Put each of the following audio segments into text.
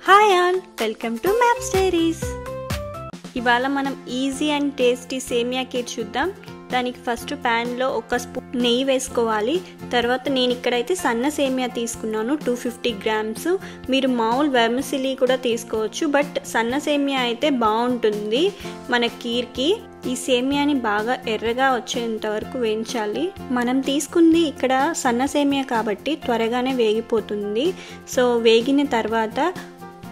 Hi all, welcome to maps diaries. ఇవాళ మనం easy and tasty సేమియా కేక్ చూద్దాం. దానికి ఫస్ట్ ప్యాన్లో ఒక స్పూన్ నెయ్యి వేసుకోవాలి. తర్వాత నేను ఇక్కడైతే సన్న సేమియా తీసుకున్నాను 250 గ్రామ్స్. మీరు మామూలు వెర్మిసిలీ కూడా తీసుకోవచ్చు, బట్ సన్న సేమియా అయితే బాగుంటుంది మన కీర్కి. ఈ సేమియాని బాగా ఎర్రగా వచ్చేంత వరకు వేయించాలి. మనం తీసుకుంది ఇక్కడ సన్న సేమియా కాబట్టి త్వరగానే వేగిపోతుంది. సో వేగిన తర్వాత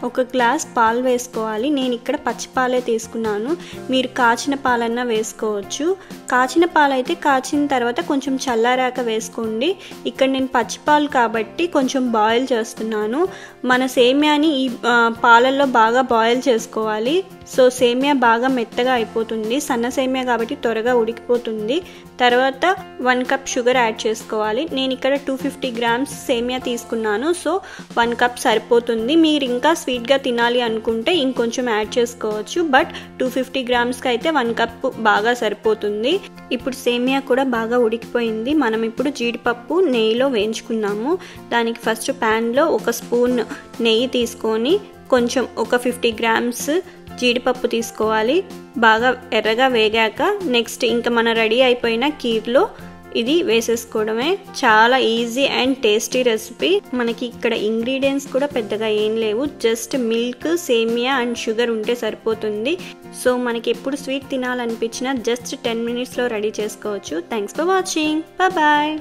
ఒక గ్లాస్ పాలు వేసుకోవాలి. నేను ఇక్కడ పచ్చి పాలే తీసుకున్నాను. మీరు కాచిన పాలన్నా వేసుకోవచ్చు. కాచిన పాలు అయితే కాచిన తర్వాత కొంచెం చల్లారాక వేసుకోండి. ఇక్కడ నేను పచ్చి పాలు కాబట్టి కొంచెం బాయిల్ చేస్తున్నాను. మన సేమియాని ఈ పాలల్లో బాగా బాయిల్ చేసుకోవాలి. సో సేమియా బాగా మెత్తగా అయిపోతుంది. సన్న సేమియా కాబట్టి త్వరగా ఉడికిపోతుంది. తర్వాత 1 కప్ షుగర్ యాడ్ చేసుకోవాలి. నేను ఇక్కడ 250 గ్రామ్స్ సేమియా తీసుకున్నాను. సో 1 కప్ సరిపోతుంది. మీరు ఇంకా స్వీట్గా తినాలి అనుకుంటే ఇంకొంచెం యాడ్ చేసుకోవచ్చు, బట్ 250 గ్రామ్స్కి అయితే 1 కప్ బాగా సరిపోతుంది. ఇప్పుడు సేమియా కూడా బాగా ఉడికిపోయింది. మనం ఇప్పుడు జీడిపప్పు నెయ్యిలో వేయించుకున్నాము. దానికి ఫస్ట్ ప్యాన్లో ఒక స్పూన్ నెయ్యి తీసుకొని కొంచెం ఒక 50 గ్రామ్స్ జీడిపప్పు తీసుకోవాలి. బాగా ఎర్రగా వేగాక నెక్స్ట్ ఇంకా మన రెడీ అయిపోయిన కీర్లో ఇది వేసేసుకోవడమే. చాలా ఈజీ అండ్ టేస్టీ రెసిపీ. మనకి ఇక్కడ ఇంగ్రీడియంట్స్ కూడా పెద్దగా ఏం లేవు, జస్ట్ మిల్క్, సేమియా అండ్ షుగర్ ఉంటే సరిపోతుంది. సో మనకి ఎప్పుడు స్వీట్ తినాలనిపించినా జస్ట్ 10 మినిట్స్లో రెడీ చేసుకోవచ్చు. Thanks for watching. బాయ్.